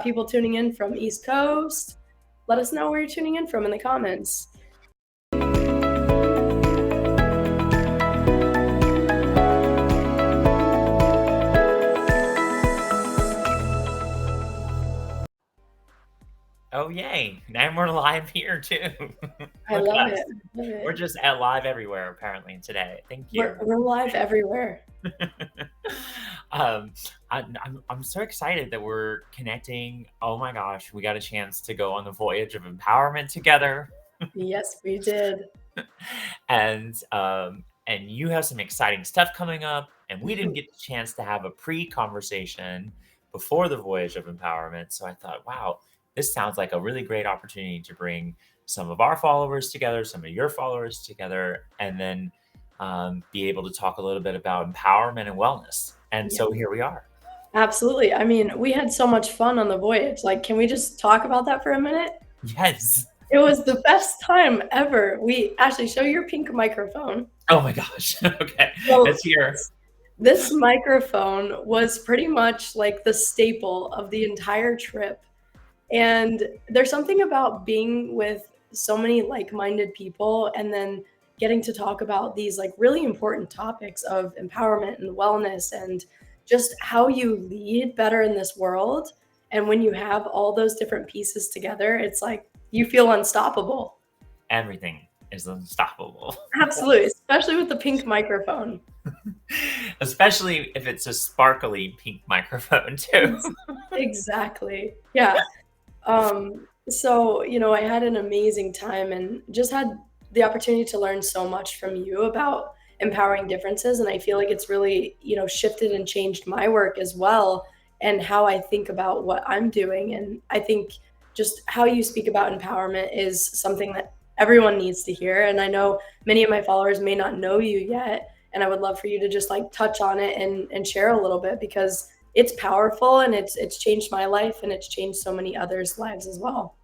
people tuning in from East Coast. Let us know where you're tuning in from in the comments. Oh, yay. And we're live here too. I Look love at us. it. I love We're it. just at live everywhere apparently today. Thank you. We're live everywhere. I'm so excited that we're connecting. Oh my gosh, we got a chance to go on the voyage of empowerment together. Yes, we did. And you have some exciting stuff coming up, and we didn't get the chance to have a pre-conversation before the voyage of empowerment. So I thought, wow, this sounds like a really great opportunity to bring some of our followers together, some of your followers together, and then be able to talk a little bit about empowerment and wellness. And so here we are. Absolutely. I mean, we had so much fun on the voyage. Like, can we just talk about that for a minute? Yes. It was the best time ever. We actually show your pink microphone. Oh my gosh. Okay. So It's here. this microphone was pretty much like the staple of the entire trip. And there's something about being with so many like-minded people and then getting to talk about these like really important topics of empowerment and wellness and just how you lead better in this world. And when you have all those different pieces together, it's like you feel unstoppable. Everything is unstoppable. Absolutely, especially with the pink microphone. Especially if it's a sparkly pink microphone too. Exactly. Yeah. So, I had an amazing time and just had the opportunity to learn so much from you about empowering differences. And I feel like it's really, shifted and changed my work as well and how I think about what I'm doing. And I think just how you speak about empowerment is something that everyone needs to hear. And I know many of my followers may not know you yet. And I would love for you to just like touch on it and share a little bit because it's powerful and it's changed my life and it's changed so many others' lives as well.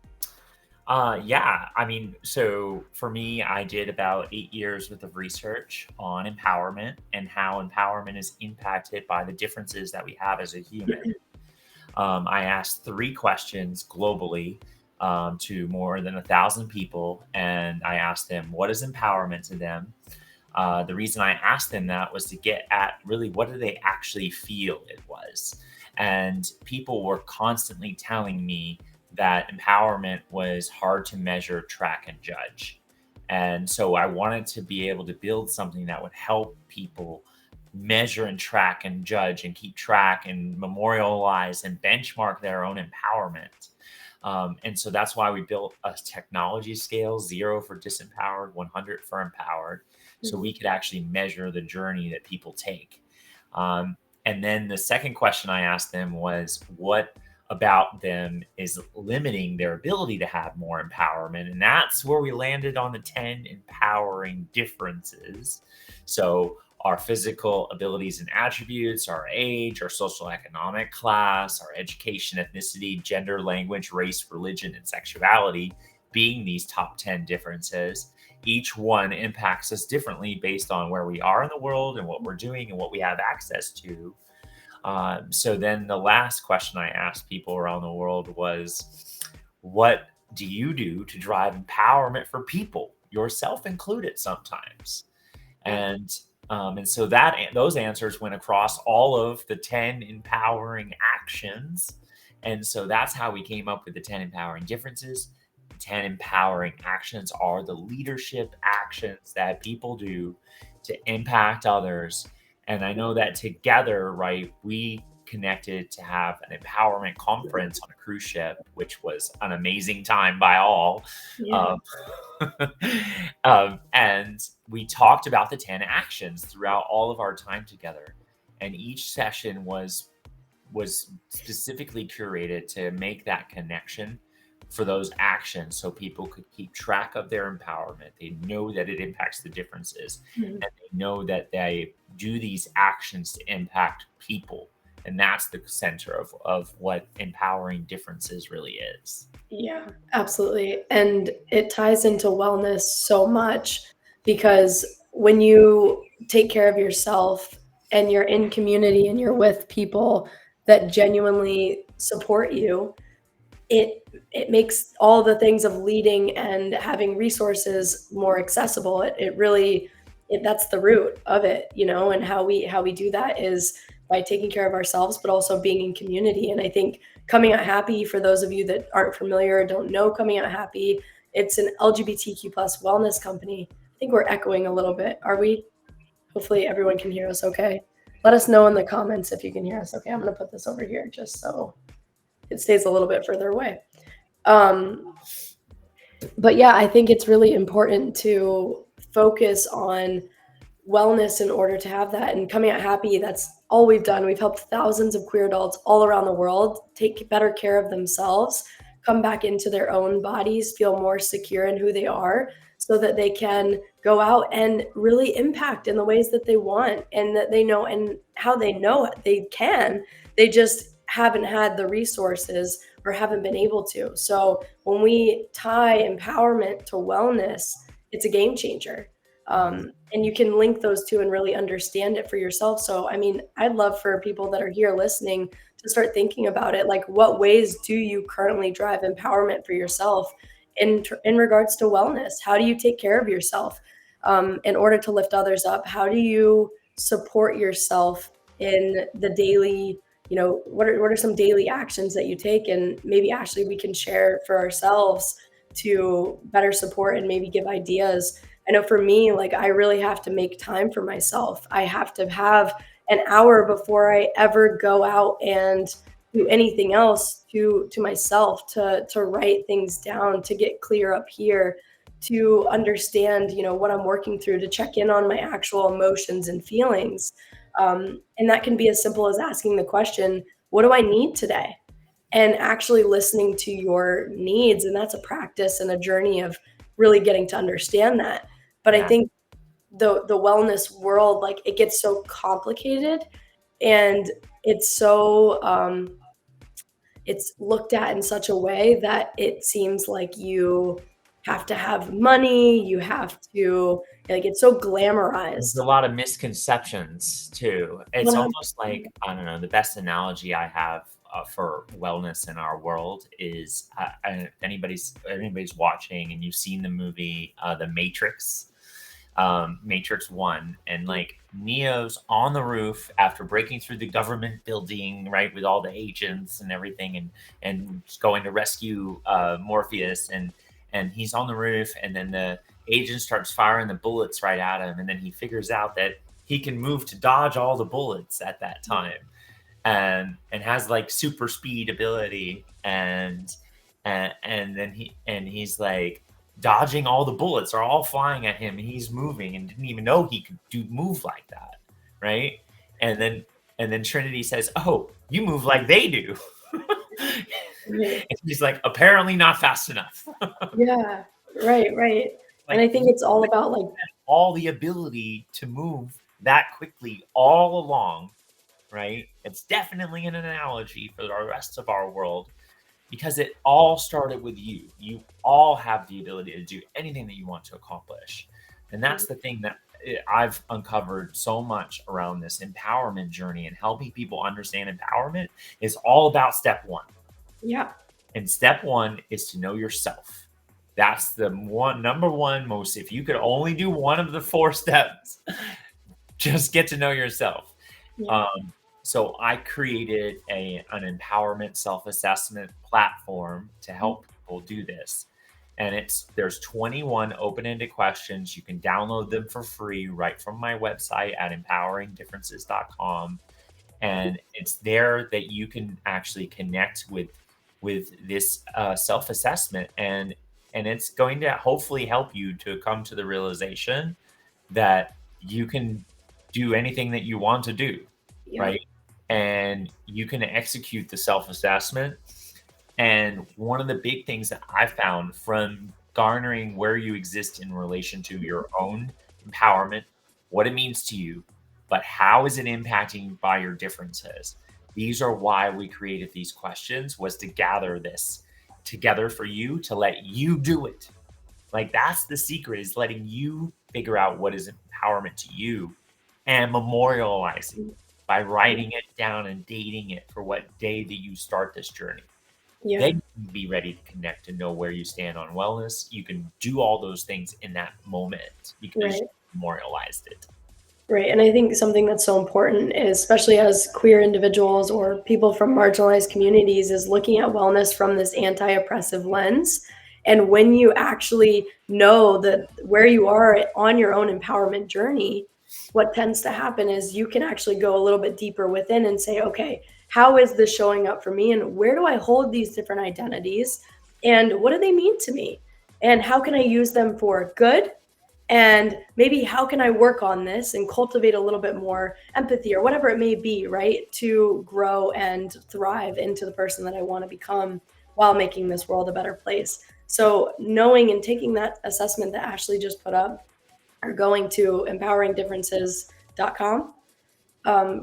Yeah, I mean, so for me, I did about 8 years worth of research on empowerment and how empowerment is impacted by the differences that we have as a human. I asked 3 questions globally to more than 1,000 people, and I asked them, what is empowerment to them? The reason I asked them that was to get at really what do they actually feel it was. And people were constantly telling me that empowerment was hard to measure, track, and judge. And so I wanted to be able to build something that would help people measure and track and judge and keep track and memorialize and benchmark their own empowerment. And so that's why we built a technology scale, 0 for disempowered, 100 for empowered, so we could actually measure the journey that people take. And then the second question I asked them was, what about them is limiting their ability to have more empowerment? And that's where we landed on the 10 empowering differences. So our physical abilities and attributes, our age, our social economic class, our education, ethnicity, gender, language, race, religion, and sexuality being these top 10 differences. Each one impacts us differently based on where we are in the world and what we're doing and what we have access to. So then the last question I asked people around the world was, what do you do to drive empowerment for people, yourself included sometimes? And so those answers went across all of the 10 empowering actions. And so that's how we came up with the 10 empowering differences. 10 empowering actions are the leadership actions that people do to impact others. And I know that together, right, we connected to have an empowerment conference on a cruise ship, which was an amazing time by all. Yeah. And we talked about the 10 actions throughout all of our time together. And each session was specifically curated to make that connection for those actions so people could keep track of their empowerment. They know that it impacts the differences and they know that they do these actions to impact people. And that's the center of what empowering differences really is. Yeah, absolutely. And it ties into wellness so much because when you take care of yourself and you're in community and you're with people that genuinely support you, it makes all the things of leading and having resources more accessible. It really that's the root of it, you know, and how we do that is by taking care of ourselves, but also being in community. And I think Coming Out Happy, for those of you that aren't familiar or don't know Coming Out Happy, it's an LGBTQ plus wellness company. I think we're echoing a little bit. Are we? Hopefully everyone can hear us okay. Let us know in the comments if you can hear us okay. I'm going to put this over here just so it stays a little bit further away. But yeah, I think it's really important to focus on wellness in order to have that. And Coming Out Happy, that's all we've done. We've helped thousands of queer adults all around the world take better care of themselves, come back into their own bodies, feel more secure in who they are, so that they can go out and really impact in the ways that they want and that they know and how they know they can. They just haven't had the resources or haven't been able to. So when we tie empowerment to wellness, it's a game changer. And you can link those two and really understand it for yourself. So, I mean, I'd love for people that are here listening to start thinking about it. Like, what ways do you currently drive empowerment for yourself in regards to wellness? How do you take care of yourself in order to lift others up? How do you support yourself in the daily? You know, what are some daily actions that you take? And maybe Ashley, we can share for ourselves to better support and maybe give ideas. I know for me, like, I really have to make time for myself. I have to have an hour before I ever go out and do anything else to myself to write things down, to get clear up here, to understand, you know, what I'm working through, to check in on my actual emotions and feelings. And that can be as simple as asking the question, what do I need today? And actually listening to your needs. And that's a practice and a journey of really getting to understand that. But I Yeah. think the wellness world, like, it gets so complicated, and it's so it's looked at in such a way that it seems like you have to have money, you have to, like, it's so There's glamorized. a lot of misconceptions too. It's almost 100%. like, I don't know, the best analogy I have for wellness in our world is, if anybody's watching and you've seen the movie The Matrix, Matrix One, and like Neo's on the roof after breaking through the government building, right, with all the agents and everything, and going to rescue Morpheus, and he's on the roof, and then the agent starts firing the bullets right at him, and then he figures out that he can move to dodge all the bullets at that time, and has like super speed ability, and then he's like dodging all the bullets are all flying at him, and he's moving and didn't even know he could move like that, right? And then Trinity says, "Oh, you move like they do." Right. And he's like, "Apparently not fast enough." Yeah. Right, right. And Like, I think it's all about, like, all the ability to move that quickly all along, right? It's definitely an analogy for the rest of our world, because it all started with you. You all have the ability to do anything that you want to accomplish. And that's the thing that I've uncovered so much around this empowerment journey, and helping people understand empowerment is all about step one. yeah. And step one is to know yourself. That's the number one most, if you could only do one of the four steps, just get to know yourself. Yeah. Um, so I created an empowerment self-assessment platform to help people do this. And there's 21 open-ended questions. You can download them for free right from my website at empoweringdifferences.com. And it's there that you can actually connect with this self-assessment, and it's going to hopefully help you to come to the realization that you can do anything that you want to do, Yeah. right? And you can execute the self-assessment. And one of the big things that I found from garnering where you exist in relation to your own empowerment, what it means to you, but how is it impacting by your differences? These are why we created these questions, was to gather this together for you, to let you do it. Like, that's the secret, is letting you figure out what is empowerment to you, and memorializing by writing it down and dating it for what day that you start this journey. Yeah. then you can be ready to connect and know where you stand on wellness. You can do all those things in that moment because you Right. memorialized it. Right. And I think something that's so important is, especially as queer individuals or people from marginalized communities, is looking at wellness from this anti-oppressive lens. And when you actually know that where you are on your own empowerment journey, what tends to happen is you can actually go a little bit deeper within and say, okay, how is this showing up for me? And where do I hold these different identities? And what do they mean to me? And how can I use them for good, and maybe how can I work on this and cultivate a little bit more empathy or whatever it may be, right, to grow and thrive into the person that I want to become while making this world a better place. So knowing and taking that assessment that Ashley just put up, or going to empoweringdifferences.com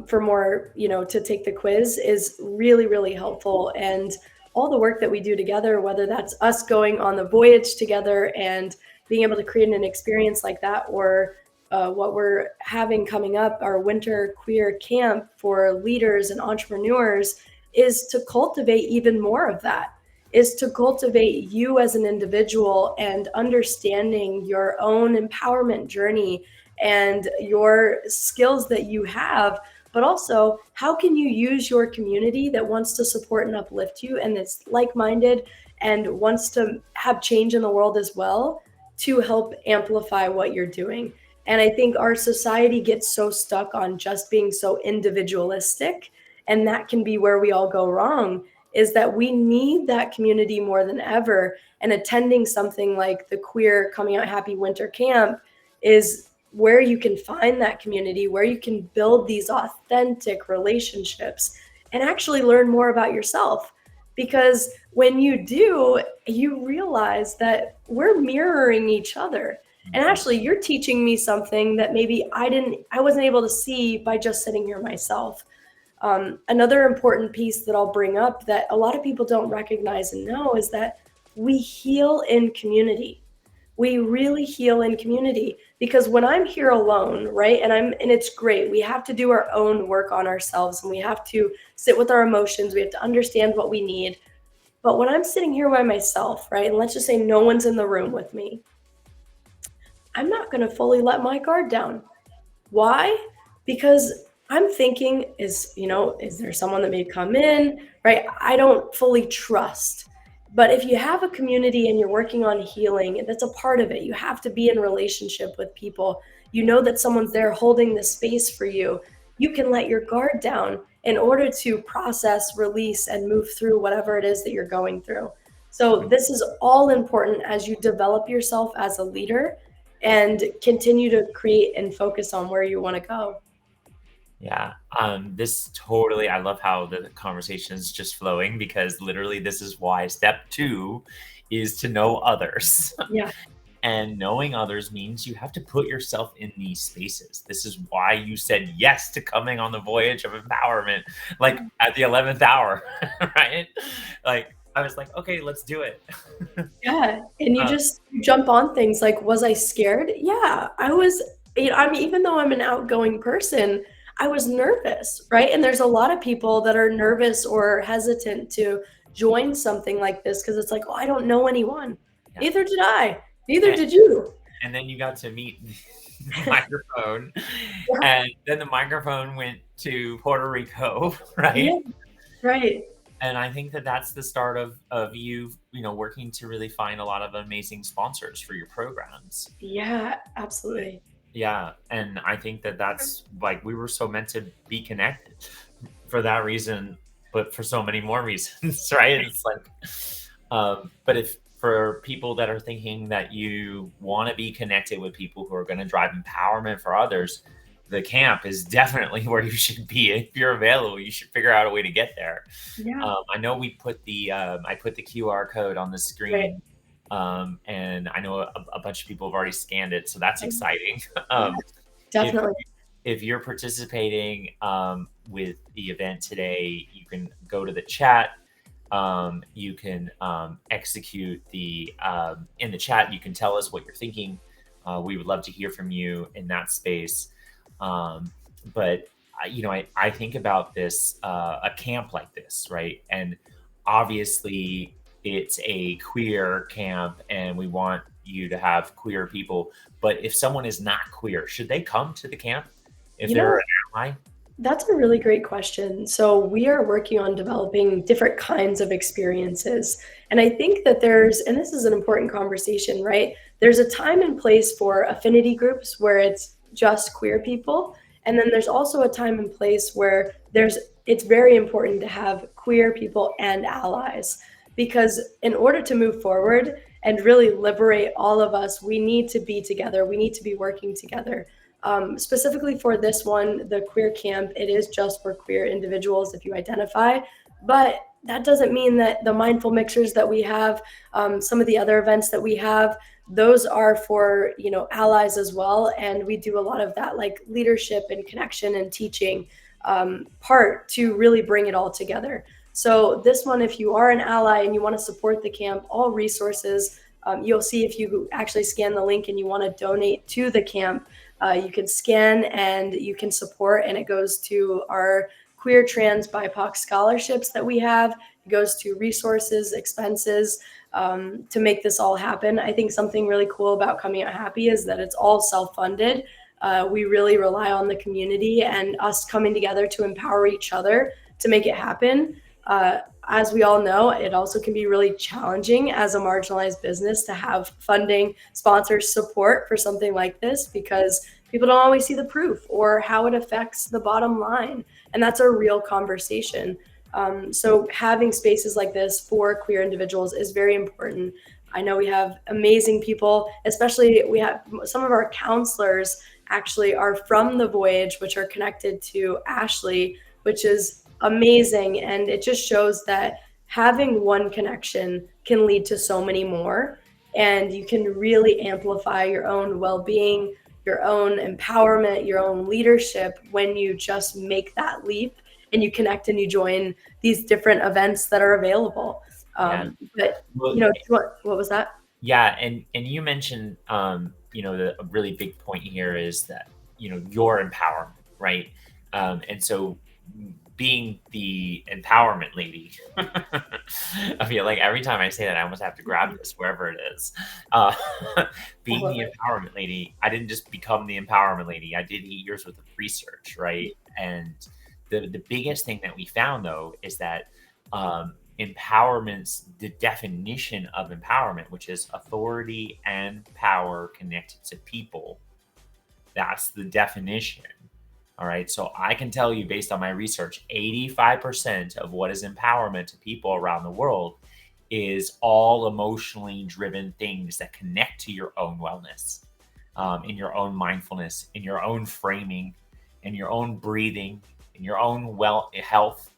for more, to take the quiz, is really, really helpful. And all the work that we do together, whether that's us going on the voyage together and being able to create an experience like that, or what we're having coming up, our winter queer camp for leaders and entrepreneurs, is to cultivate even more of that, is to cultivate you as an individual and understanding your own empowerment journey and your skills that you have, but also how can you use your community that wants to support and uplift you and that's like-minded and wants to have change in the world as well, to help amplify what you're doing. And I think our society gets so stuck on just being so individualistic, and that can be where we all go wrong, is that we need that community more than ever. And attending something like the Queer Coming Out Happy Winter Camp is where you can find that community, where you can build these authentic relationships and actually learn more about yourself. Because when you do, you realize that we're mirroring each other. And Mhm. actually, you're teaching me something that maybe I wasn't able to see by just sitting here myself. Another important piece that I'll bring up that a lot of people don't recognize and know is that we heal in community. We really heal in community, because when I'm here alone, right, and it's great, we have to do our own work on ourselves and we have to sit with our emotions, we have to understand what we need. But when I'm sitting here by myself, right, and let's just say no one's in the room with me, I'm not going to fully let my guard down. Why? Because I'm thinking, is there someone that may come in, right? I don't fully trust. But if you have a community and you're working on healing, that's a part of it. You have to be in relationship with people. You know that someone's there holding the space for you. You can let your guard down in order to process, release, and move through whatever it is that you're going through. So this is all important as you develop yourself as a leader and continue to create and focus on where you want to go. Yeah. This totally, I love how the conversation is just flowing because literally this is why step two is to know others. Yeah. And knowing others means you have to put yourself in these spaces. This is why you said yes to coming on the voyage of empowerment, like at the 11th hour, right? Like, I was like, okay, let's do it. Yeah. And uh, you jump on things like, was I scared? Yeah, I was, I mean, even though I'm an outgoing person, I was nervous, right? And there's a lot of people that are nervous or hesitant to join something like this because it's like, oh, I don't know anyone. yeah. Neither did I. Neither And, did you. and then you got to meet the microphone, and then the microphone went to Puerto Rico, Yeah. right? Right. And I think that that's the start of you working to really find a lot of amazing sponsors for your programs. Yeah, absolutely. Yeah, and I think that that's like we were so meant to be connected for that reason, but for so many more reasons, right? It's like, but if for people that are thinking that you want to be connected with people who are going to drive empowerment for others, the camp is definitely where you should be. If you're available, you should figure out a way to get there. Yeah. I know we put the I put the QR code on the Right. screen, and I know a bunch of people have already scanned it, so that's exciting. Yeah, If definitely. if you're participating with the event today, you can go to the chat. You can execute the in the chat. You can tell us what you're thinking. We would love to hear from you in that space. But I think about this a camp like this, right? And obviously it's a queer camp and we want you to have queer people. But if someone is not queer, should they come to the camp if You they're know, an ally? that's a really great question. So, we are working on developing different kinds of experiences. And I think that and this is an important conversation, right? There's a time and place for affinity groups where it's just queer people. And then there's also a time and place where it's very important to have queer people and allies. Because in order to move forward and really liberate all of us, we need to be together, we need to be working together. Specifically for this one, the queer camp, it is just for queer individuals if you identify. But that doesn't mean that the mindful mixers that we have, some of the other events that we have, those are for allies as well. And we do a lot of that, like leadership and connection and teaching part to really bring it all together. So this one, if you are an ally and you want to support the camp, all resources, you'll see if you actually scan the link and you want to donate to the camp, you can scan and you can support, and it goes to our queer, trans, BIPOC scholarships that we have. It goes to resources, expenses, to make this all happen. I think something really cool about Coming Out Happy is that it's all self-funded. We really rely on the community and us coming together to empower each other to make it happen. As we all know, it also can be really challenging as a marginalized business to have funding, sponsors, support for something like this, because people don't always see the proof or how it affects the bottom line. And that's a real conversation. So having spaces like this for queer individuals is very important. I know we have amazing people, especially we have some of our counselors actually are from the Voyage, which are connected to Ashley, which is amazing. And it just shows that having one connection can lead to so many more. And you can really amplify your own well being, your own empowerment, your own leadership when you just make that leap and you connect and you join these different events that are available. Yeah. But, Well, what was that? yeah, and you mentioned, the a really big point here is that your empowerment, right? And so being the empowerment lady, I feel like every time I say that, I almost have to grab this wherever it is. Uh, being the empowerment lady, I didn't just become the empowerment lady. I did 8 years worth of research, right? And the biggest thing that we found though is that empowerment's the definition of empowerment, which is authority and power connected to people. That's the definition. All right. So I can tell you based on my research, 85% of what is empowerment to people around the world is all emotionally driven things that connect to your own wellness, in your own mindfulness, in your own framing, in your own breathing, in your own health.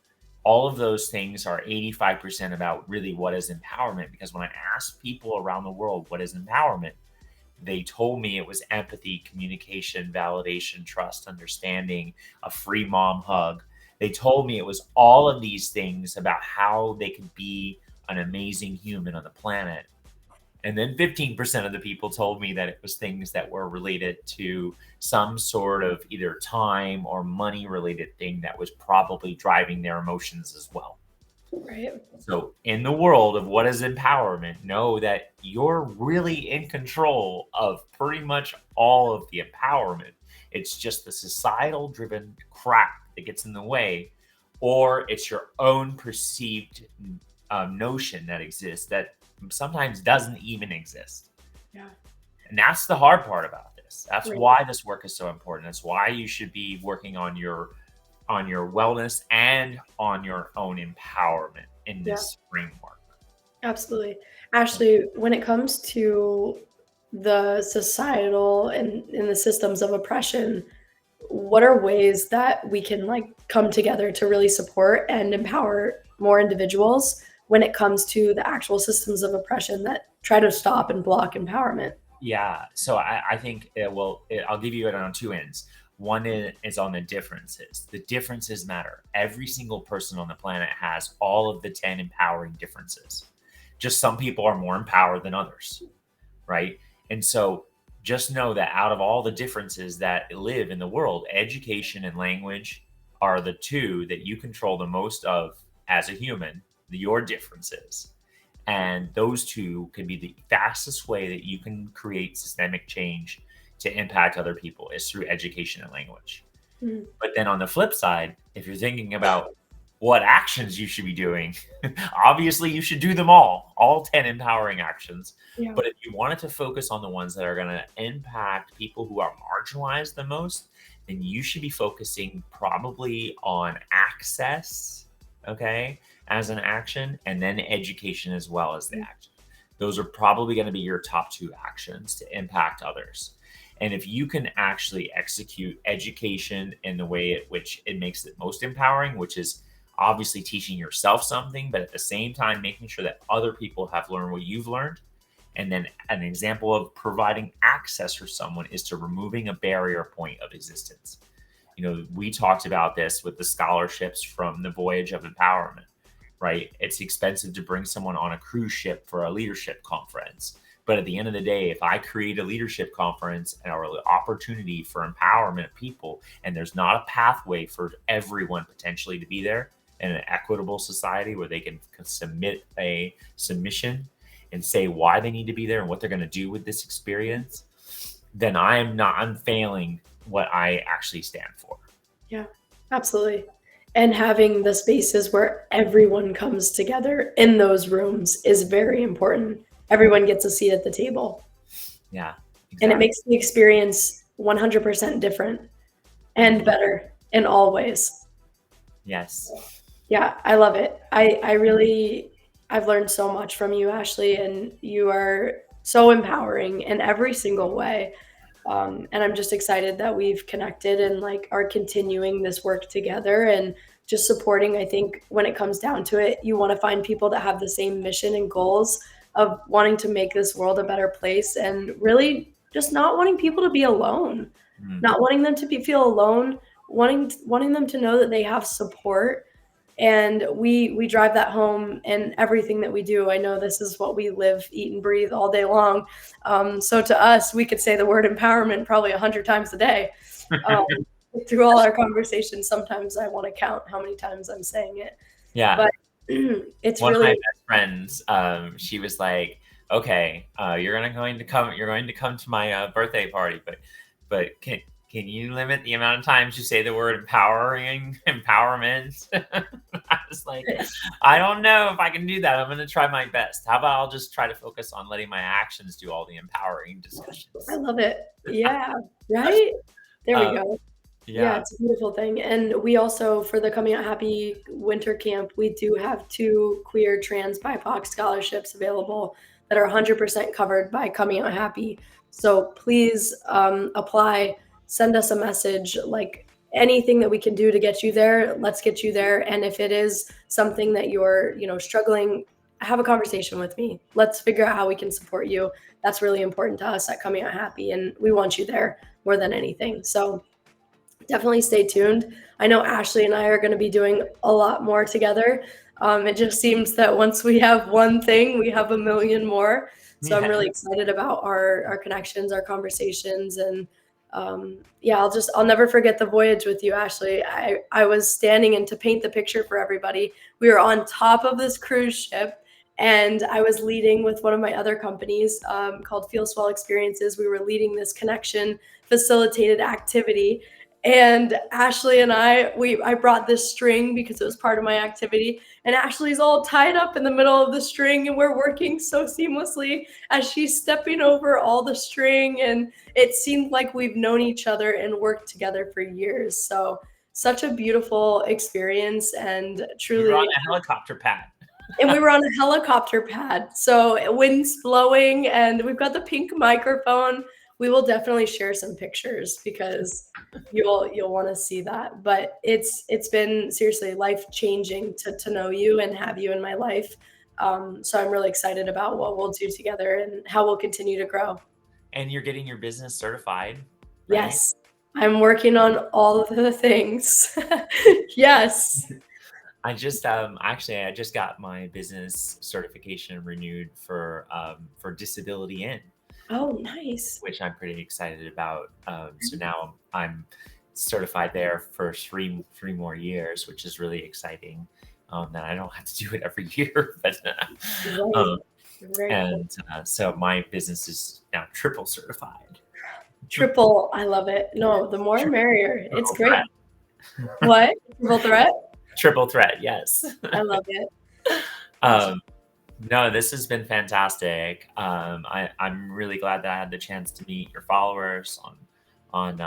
All of those things are 85% about really what is empowerment. Because when I ask people around the world what is empowerment, they told me it was empathy, communication, validation, trust, understanding, a free mom hug. They told me it was all of these things about how they could be an amazing human on the planet. And then 15% of the people told me that it was things that were related to some sort of either time or money related thing that was probably driving their emotions as well. Right. So, in the world of what is empowerment, know that you're really in control of pretty much all of the empowerment. It's just the societal driven crap that gets in the way, or it's your own perceived notion that exists that sometimes doesn't even exist. Yeah. And that's the hard part about this. That's Right. why this work is so important. That's why you should be working on your wellness and on your own empowerment in Yeah. this framework. Absolutely. Ashley, when it comes to the societal and the systems of oppression, what are ways that we can like come together to really support and empower more individuals when it comes to the actual systems of oppression that try to stop and block empowerment? Yeah. So I think I'll give you it on two ends. One is on the differences. The differences matter. Every single person on the planet has all of the 10 empowering differences. Just some people are more empowered than others, right? And so just know that out of all the differences that live in the world, education and language are the two that you control the most of as a human. your differences. And those two could be the fastest way that you can create systemic change to impact other people is through education and language. Mhm. But then on the flip side, if you're thinking about what actions you should be doing, obviously you should do them all 10 empowering actions. Yeah. But if you wanted to focus on the ones that are going to impact people who are marginalized the most, then you should be focusing probably on access, okay, as an action, and then education as well as the Mhm. action. Those are probably going to be your top two actions to impact others. And if you can actually execute education in the way at which it makes it most empowering, which is obviously teaching yourself something, but at the same time making sure that other people have learned what you've learned. And then an example of providing access for someone is to removing a barrier point of existence. You know, we talked about this with the scholarships from the Voyage of Empowerment, right? It's expensive to bring someone on a cruise ship for a leadership conference. But at the end of the day, if I create a leadership conference and an opportunity for empowerment of people, and there's not a pathway for everyone potentially to be there in an equitable society where they can submit a submission and say why they need to be there and what they're going to do with this experience, then I'm failing what I actually stand for. Yeah, absolutely. And having the spaces where everyone comes together in those rooms is very important. Everyone gets a seat at the table, Yeah, and it exactly. makes the experience 100% different and better in all ways. Yes. Yeah, I love it. I really I've learned so much from you, Ashley, and you are so empowering in every single way. And I'm just excited that we've connected and like are continuing this work together and just supporting. I think when it comes down to it, you want to find people that have the same mission and goals of wanting to make this world a better place and really just not wanting people to be alone, Mm. not wanting them to feel alone, wanting them to know that they have support, and we drive that home in everything that we do. I know this is what we live, eat, and breathe all day long. So to us, we could say the word empowerment probably 100 times a day. Um, Through all our conversations, sometimes I want to count how many times I'm saying it, Yeah. but it's One of my really best friends, she was like, "Okay, you're going to come to my birthday party, but can you limit the amount of times you say the word empowerment?" I was like, "I don't know if I can do that. I'm going to try my best. How about I'll just try to focus on letting my actions do all the empowering I discussions." love it. Yeah, right? There we Uh, go. Yeah, yeah. it's a beautiful thing. And we also, for the Coming Out Happy winter camp, we do have two queer, trans, BIPOC scholarships available that are 100% covered by Coming Out Happy. So please apply, send us a message, like anything that we can do to get you there, let's get you there. And if it is something that you're, struggling, have a conversation with me. Let's figure out how we can support you. That's really important to us at Coming Out Happy, and we want you there more than anything. So definitely stay tuned. I know Ashley and I are going to be doing a lot more together. It just seems that once we have one thing, we have a million more. So I'm Yeah. really excited about our connections, our conversations, and yeah, I'll never forget the voyage with you, Ashley. I was standing, and to paint the picture for everybody, we were on top of this cruise ship. And I was leading with one of my other companies called FeelSwell Experiences. We were leading this connection facilitated activity, and Ashley and I brought this string because it was part of my activity. And Ashley's all tied up in the middle of the string, and we're working so seamlessly as she's stepping over all the string. And it seemed like we've known each other and worked together for years. So such a beautiful experience, and We were on truly. a helicopter pad. And we were on a helicopter pad, so wind's blowing, and we've got the pink microphone. We will definitely share some pictures because you'll want to see that. But it's been seriously life changing to know you and have you in my life. So I'm really excited about what we'll do together and how we'll continue to grow. And you're getting your business certified, right? Yes, I'm working on all of the things. Yes. I just got my business certification renewed for disability in, Oh, nice. which I'm pretty excited about. So now I'm certified there for three more years, which is really exciting. that I don't have to do it every year. But Right. um, Very cool. and so my business is now triple certified. Triple, I love it. No, the more the merrier. It's Triple great. threat. What? Triple threat? Triple threat, yes. I love it. That's um, no, this has been fantastic. I'm really glad that I had the chance to meet your followers on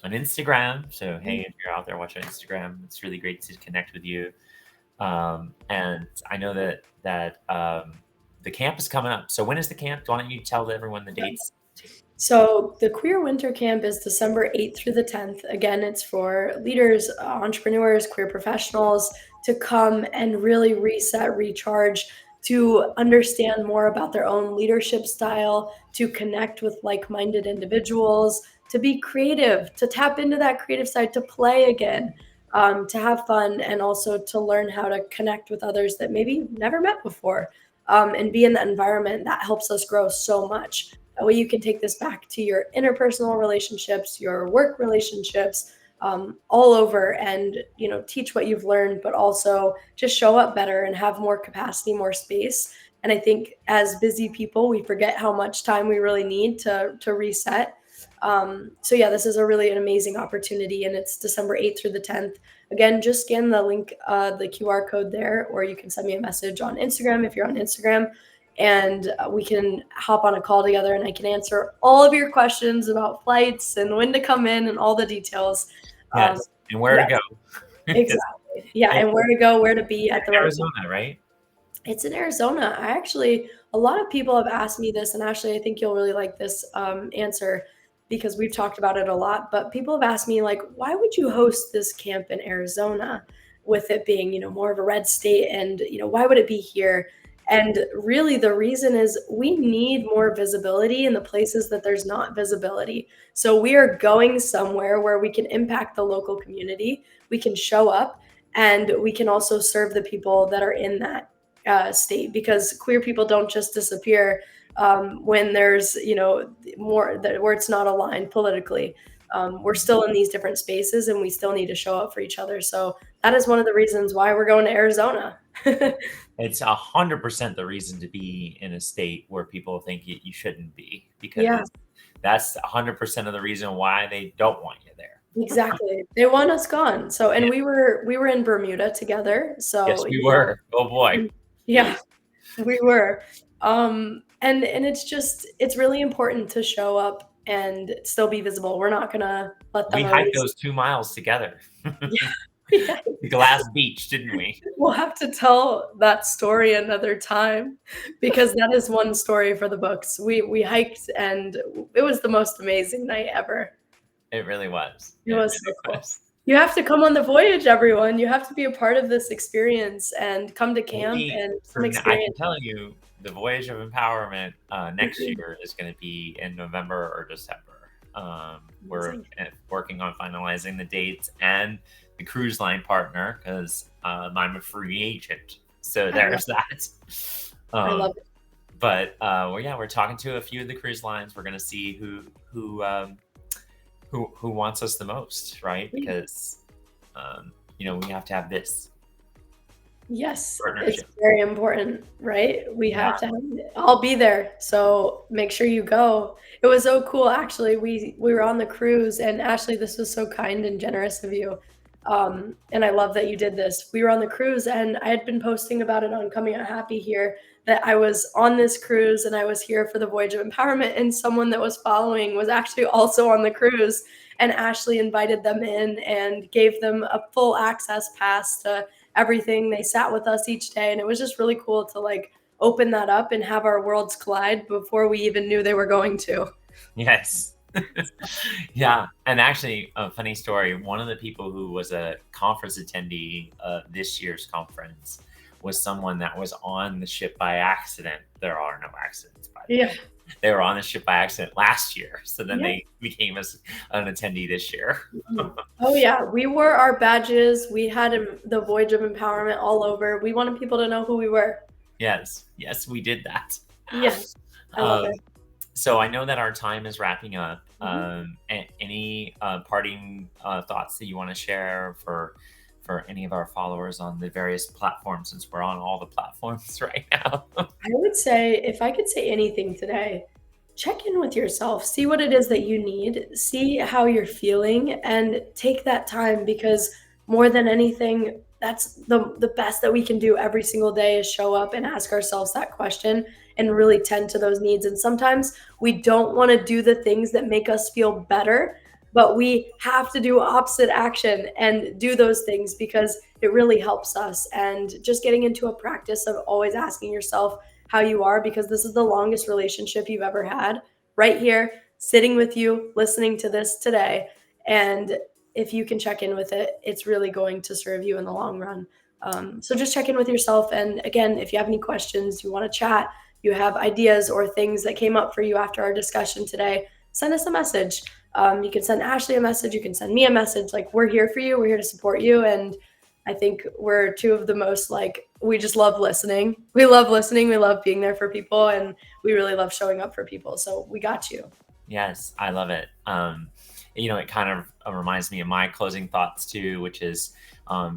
Instagram. So hey, if you're out there watching Instagram, it's really great to connect with you. And I know that the camp is coming up. So when is the camp? Why don't you tell everyone the dates? So the Queer Winter Camp is December 8th through the 10th. Again, it's for leaders, entrepreneurs, queer professionals to come and really reset, recharge, to understand more about their own leadership style, to connect with like-minded individuals, to be creative, to tap into that creative side, to play again, to have fun, and also to learn how to connect with others that maybe you've never met before, and be in that environment that helps us grow so much. That way you can take this back to your interpersonal relationships, your work relationships, all over, and teach what you've learned, but also just show up better and have more capacity, more space. And I think as busy people, we forget how much time we really need to reset. So yeah, this is an amazing opportunity, and it's December 8th through the 10th. Again, just scan the link, the QR code there, or you can send me a message on Instagram if you're on Instagram, and we can hop on a call together, and I can answer all of your questions about flights and when to come in and all the details. Yes, and where to Yes, go. exactly. Yeah, And and where to go, where to be at the right time. Arizona, right? It's in Arizona. A lot of people have asked me this, and Ashley, I think you'll really like this answer because we've talked about it a lot. But people have asked me, like, why would you host this camp in Arizona with it being, more of a red state? And, why would it be here? And really, the reason is we need more visibility in the places that there's not visibility. So we are going somewhere where we can impact the local community, we can show up, and we can also serve the people that are in that state, because queer people don't just disappear when there's more that where it's not aligned politically. We're still in these different spaces, and we still need to show up for each other. So that is one of the reasons why we're going to Arizona. It's 100% the reason to be in a state where people think you shouldn't be, Yeah, because that's 100% of the reason why they don't want you there. exactly. They want us gone. So, and Yeah. we were in Bermuda together. Yes, So, we were. Oh boy. yeah, we were. And it's really important to show up and still be visible. We're not gonna let We them hiked erase. those 2 miles together. Yeah, yeah. The Glass Beach, didn't we? We'll have to tell that story another time, because that is one story for the books. We hiked, and it was the most amazing night ever. It really was. It It was so really cool. was. You have to come on the voyage, everyone. You have to be a part of this experience and come to camp Maybe and come I can experience. tell you the Voyage of Empowerment next Mhm. year is going to be in November or December. We're Amazing. working on finalizing the dates and the cruise line partner, because I'm a free agent. So I love there's that. I love Um, it. but well, yeah, we're talking to a few of the cruise lines. We're going to see who wants us the most, right? Because we have to have this Yes, it's partnership. very important, right? We Yeah. have to have it. I'll be there, so make sure you go. It was so cool, actually. We were on the cruise, and Ashley, this was so kind and generous of you. And I love that you did this. We were on the cruise, and I had been posting about it on Coming Out Happy here, that I was on this cruise and I was here for the Voyage of Empowerment, and someone that was following was actually also on the cruise. And Ashley invited them in and gave them a full access pass to everything. They sat with us each day, and it was just really cool to like open that up and have our worlds collide before we even knew they were going to. Yes. Yeah. And actually, a funny story, one of the people who was a conference attendee of this year's conference was someone that was on the ship by accident. There are no accidents, by the Yeah. way. They were on the ship by accident last year. So then Yeah. they became an attendee this year. Oh yeah, we wore our badges. We had the Voyage of Empowerment all over. We wanted people to know who we were. Yes. Yes, we did that. Yeah, I love Um, it. so I know that our time is wrapping up. Mhm. Any parting thoughts that you want to share for for any of our followers on the various platforms, since we're on all the platforms right now? I would say if I could say anything today, check in with yourself, see what it is that you need, see how you're feeling, and take that time because more than anything, that's the best that we can do every single day is show up and ask ourselves that question and really tend to those needs. And sometimes we don't want to do the things that make us feel better, but we have to do opposite action and do those things because it really helps us. And just getting into a practice of always asking yourself how you are, because this is the longest relationship you've ever had, right here, sitting with you, listening to this today. And if you can check in with it, it's really going to serve you in the long run. So just check in with yourself. And again, if you have any questions, you want to chat, you have ideas or things that came up for you after our discussion today, send us a message. You can send Ashley a message. You can send me a message. Like, we're here for you. We're here to support you. And I think we're two of the most, like, we just love listening. We love listening. We love being there for people. And we really love showing up for people. So we got you. Yes, I love it. It kind of reminds me of my closing thoughts too, which is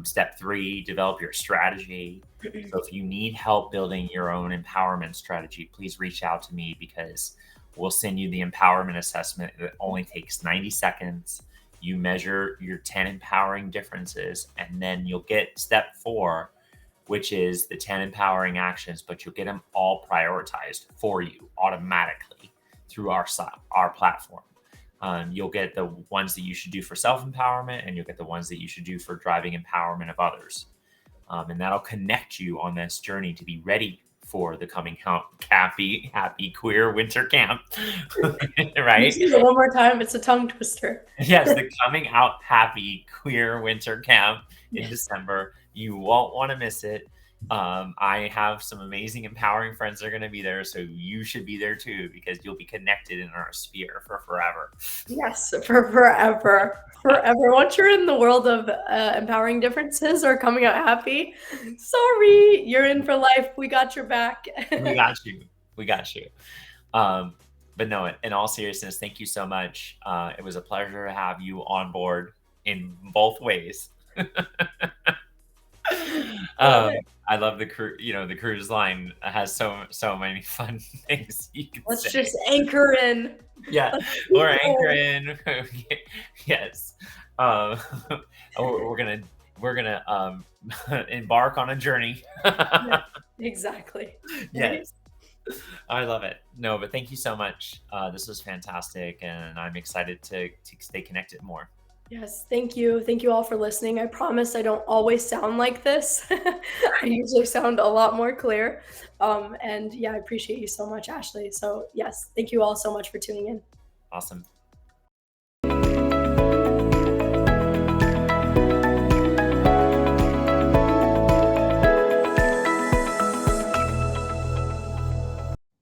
step 3, develop your strategy. So if you need help building your own empowerment strategy, please reach out to me, because we'll send you the empowerment assessment. It only takes 90 seconds. You measure your 10 empowering differences, and then you'll get step 4, which is the 10 empowering actions, but you'll get them all prioritized for you automatically through our platform. You'll get the ones that you should do for self-empowerment, and you'll get the ones that you should do for driving empowerment of others. And that'll connect you on this journey to be ready for the coming happy queer winter camp. Right? One more time. It's a tongue twister. Yes, the coming out happy queer winter camp in Yes. December. You won't want to miss it. I have some amazing empowering friends that are going to be there, so you should be there too, because you'll be connected in our sphere for forever. Yes, for forever. Forever. Once you're in the world of empowering differences or coming out happy, sorry, you're in for life. We got your back. We got you. We got you. But no, in all seriousness, thank you so much. It was a pleasure to have you on board in both ways. I love the the cruise line has so many fun things you can Let's say. just anchor in. Yeah, or anchor in. Yes. We're gonna embark on a journey. Yeah, exactly. Yes. I love it. No, but thank you so much. This was fantastic, and I'm excited to stay connected more. Yes, thank you. Thank you all for listening. I promise I don't always sound like this. I usually sound a lot more clear. And yeah, I appreciate you so much, Ashley. So yes, thank you all so much for tuning in. Awesome.